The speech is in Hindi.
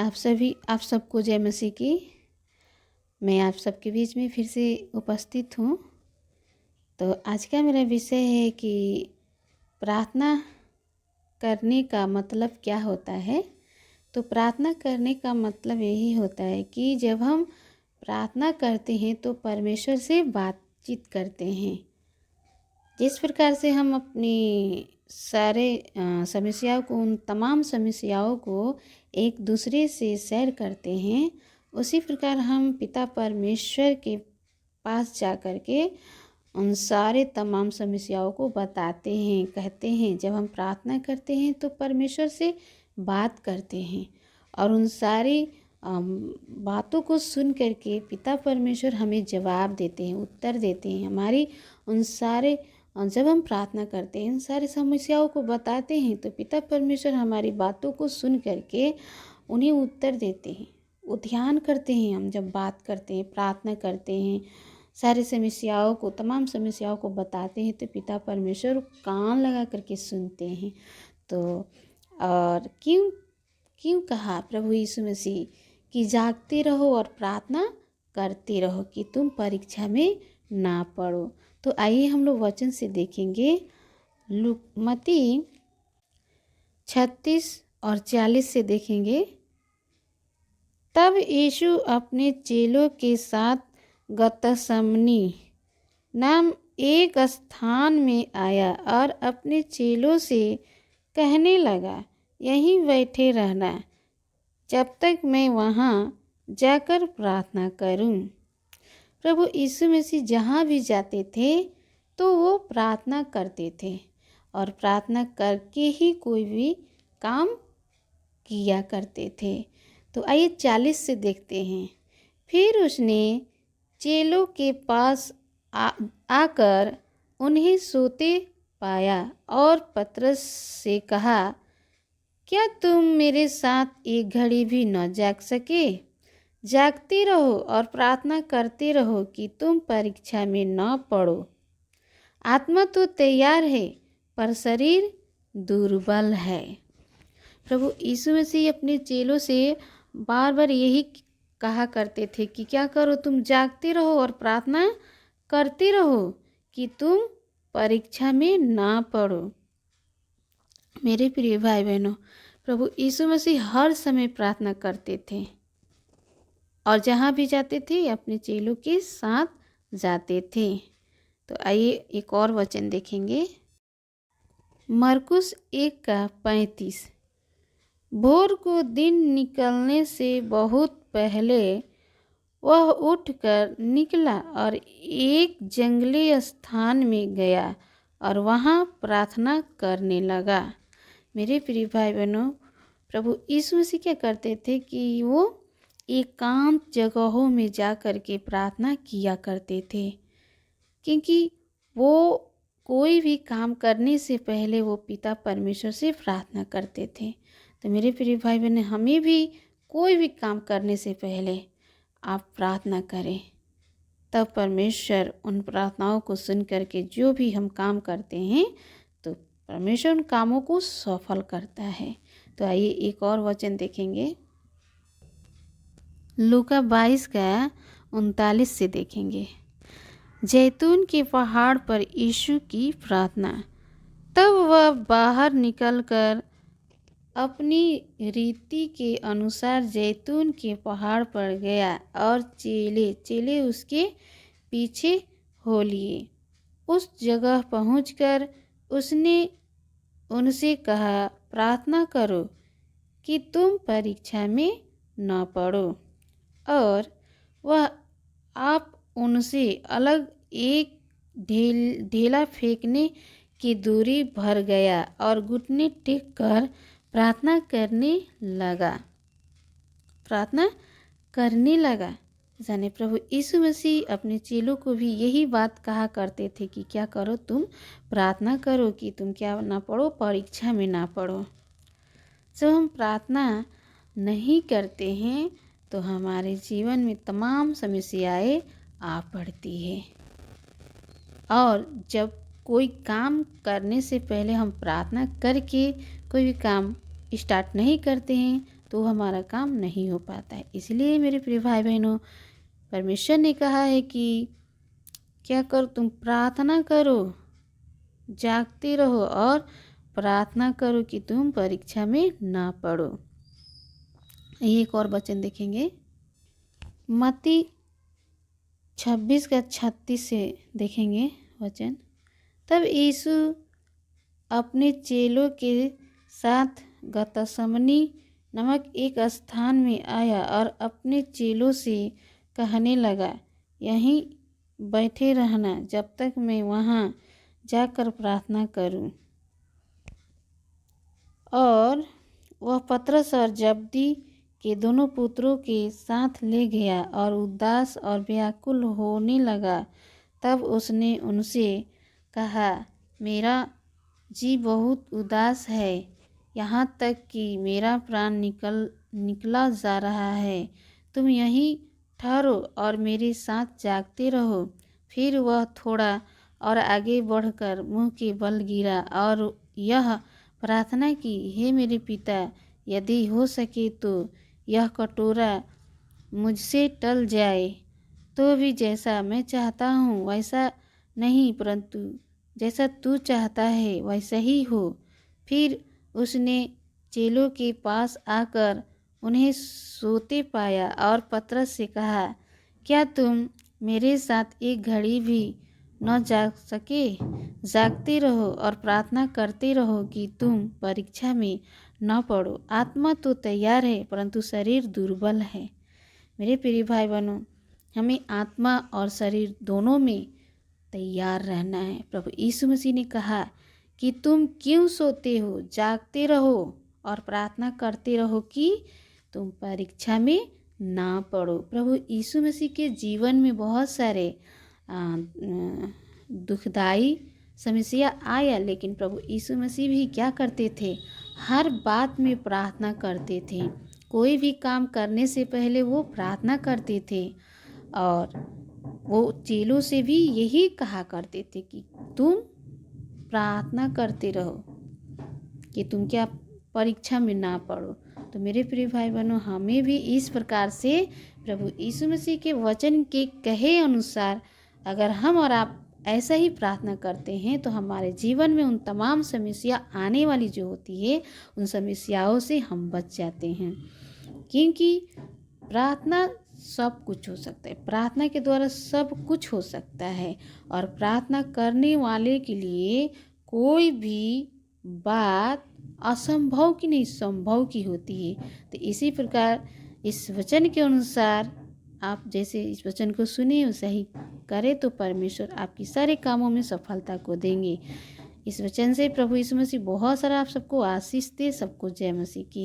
आप सबको जय मसीह की। मैं आप सबके बीच में फिर से उपस्थित हूँ। तो आज का मेरा विषय है कि प्रार्थना करने का मतलब क्या होता है। तो प्रार्थना करने का मतलब यही होता है कि जब हम प्रार्थना करते हैं तो परमेश्वर से बातचीत करते हैं। जिस प्रकार से हम अपनी सारे समस्याओं को, उन तमाम समस्याओं को एक दूसरे से शेयर करते हैं, उसी प्रकार हम पिता परमेश्वर के पास जा कर के उन सारे तमाम समस्याओं को बताते हैं, कहते हैं। जब हम प्रार्थना करते हैं तो परमेश्वर से बात करते हैं और उन सारी बातों को सुन करके पिता परमेश्वर हमें जवाब देते हैं, उत्तर देते हैं। हमारी उन सारे जब हम प्रार्थना करते हैं, इन सारी समस्याओं को बताते हैं तो पिता परमेश्वर हमारी बातों को सुन करके उन्हें उत्तर देते हैं। वो ध्यान करते हैं। हम जब बात करते हैं, प्रार्थना करते हैं, सारी समस्याओं को, तमाम समस्याओं को बताते हैं तो पिता परमेश्वर कान लगा करके सुनते हैं। तो और क्यों कहा प्रभु यीशु मसीह कि जागते रहो और प्रार्थना करते रहो कि तुम परीक्षा में ना पड़ो। तो आइए हम लोग वचन से देखेंगे। मत्ती 36 और 40 से देखेंगे। तब यीशु अपने चेलों के साथ गतसमनी नाम एक स्थान में आया और अपने चेलों से कहने लगा, यहीं बैठे रहना जब तक मैं वहाँ जाकर प्रार्थना करूं। प्रभु यीशु मसीह जहाँ भी जाते थे तो वो प्रार्थना करते थे और प्रार्थना करके ही कोई भी काम किया करते थे। तो आइए 40 से देखते हैं। फिर उसने चेलों के पास आकर उन्हें सोते पाया और पतरस से कहा, क्या तुम मेरे साथ एक घड़ी भी न जाग सके? जागते रहो और प्रार्थना करते रहो कि तुम परीक्षा में न पड़ो। आत्मा तो तैयार है पर शरीर दुर्बल है। प्रभु यीशु मसीह अपने चेलों से बार बार यही कहा करते थे कि क्या करो, तुम जागते रहो और प्रार्थना करते रहो कि तुम परीक्षा में ना पड़ो। मेरे प्रिय भाई बहनों, प्रभु यीशु मसीह हर समय प्रार्थना करते थे और जहाँ भी जाते थे अपने चेलों के साथ जाते थे। तो आइए एक और वचन देखेंगे। मरकुस 1:35। भोर को दिन निकलने से बहुत पहले वह उठकर निकला और एक जंगली स्थान में गया और वहाँ प्रार्थना करने लगा। मेरे प्रिय भाई बहनों, प्रभु यीशु मसीह क्या करते थे कि वो एकांत जगहों में जा कर के प्रार्थना किया करते थे, क्योंकि वो कोई भी काम करने से पहले वो पिता परमेश्वर से प्रार्थना करते थे। तो मेरे प्रिय भाई बहन, हमें भी कोई भी काम करने से पहले आप प्रार्थना करें, तब परमेश्वर उन प्रार्थनाओं को सुन करके जो भी हम काम करते हैं तो परमेश्वर उन कामों को सफल करता है। तो आइए एक और वचन देखेंगे। लूका 22:39 से देखेंगे। जैतून के पहाड़ पर यीशु की प्रार्थना। तब वह बाहर निकलकर अपनी रीति के अनुसार जैतून के पहाड़ पर गया और चेले उसके पीछे हो लिए। उस जगह पहुंचकर उसने उनसे कहा, प्रार्थना करो कि तुम परीक्षा में न पड़ो। और वह आप उनसे अलग एक ढेला फेंकने की दूरी भर गया और घुटने टेक कर प्रार्थना करने लगा। जाने प्रभु यीशु मसीह अपने चेलों को भी यही बात कहा करते थे कि क्या करो, तुम प्रार्थना करो कि तुम क्या ना पढ़ो, परीक्षा में ना पढ़ो। जब हम प्रार्थना नहीं करते हैं तो हमारे जीवन में तमाम समस्याएं आ पड़ती है। और जब कोई काम करने से पहले हम प्रार्थना करके कोई भी काम स्टार्ट नहीं करते हैं तो हमारा काम नहीं हो पाता है। इसलिए मेरे प्रिय भाई बहनों, परमेश्वर ने कहा है कि क्या करो, तुम प्रार्थना करो, जागते रहो और प्रार्थना करो कि तुम परीक्षा में ना पड़ो। एक और वचन देखेंगे, मत्ती 26:36 से देखेंगे वचन। तब यीशु अपने चेलों के साथ गतसमनी नामक एक स्थान में आया और अपने चेलों से कहने लगा, यहीं बैठे रहना जब तक मैं वहाँ जाकर प्रार्थना करूं। और वह पतरस और जब्दी के दोनों पुत्रों के साथ ले गया और उदास और व्याकुल होने लगा। तब उसने उनसे कहा, मेरा जी बहुत उदास है, यहाँ तक कि मेरा प्राण निकला जा रहा है। तुम यहीं ठहरो और मेरे साथ जागते रहो। फिर वह थोड़ा और आगे बढ़कर मुंह के बल गिरा और यह प्रार्थना की, हे मेरे पिता, यदि हो सके तो यह कटोरा मुझसे टल जाए, तो भी जैसा मैं चाहता हूँ वैसा नहीं, परंतु जैसा तू चाहता है वैसा ही हो। फिर उसने चेलों के पास आकर उन्हें सोते पाया और पतरस से कहा, क्या तुम मेरे साथ एक घड़ी भी न जाग सके? जागते रहो और प्रार्थना करते रहो कि तुम परीक्षा में न पड़ो। आत्मा तो तैयार है परंतु शरीर दुर्बल है। मेरे प्रिय भाई बहनों, हमें आत्मा और शरीर दोनों में तैयार रहना है। प्रभु यीशु मसीह ने कहा कि तुम क्यों सोते हो, जागते रहो और प्रार्थना करते रहो कि तुम परीक्षा में ना पड़ो। प्रभु यीशु मसीह के जीवन में बहुत सारे दुखदाई समस्या आया, लेकिन प्रभु यीशु मसीह भी क्या करते थे, हर बात में प्रार्थना करते थे। कोई भी काम करने से पहले वो प्रार्थना करते थे और वो चेलों से भी यही कहा करते थे कि तुम प्रार्थना करते रहो कि तुम क्या परीक्षा में ना पड़ो। तो मेरे प्रिय भाई बहनों, हमें भी इस प्रकार से प्रभु यीशु मसीह के वचन के कहे अनुसार अगर हम और आप ऐसा ही प्रार्थना करते हैं तो हमारे जीवन में उन तमाम समस्या आने वाली जो होती है उन समस्याओं से हम बच जाते हैं। क्योंकि प्रार्थना सब कुछ हो सकता है, प्रार्थना के द्वारा सब कुछ हो सकता है और प्रार्थना करने वाले के लिए कोई भी बात असंभव की नहीं, संभव की होती है। तो इसी प्रकार इस वचन के अनुसार आप जैसे इस वचन को सुने वैसा ही करें तो परमेश्वर आपकी सारे कामों में सफलता को देंगे। इस वचन से प्रभु यीशु मसीह बहुत सारा आप सबको आशीष दे। सबको जय मसीह की।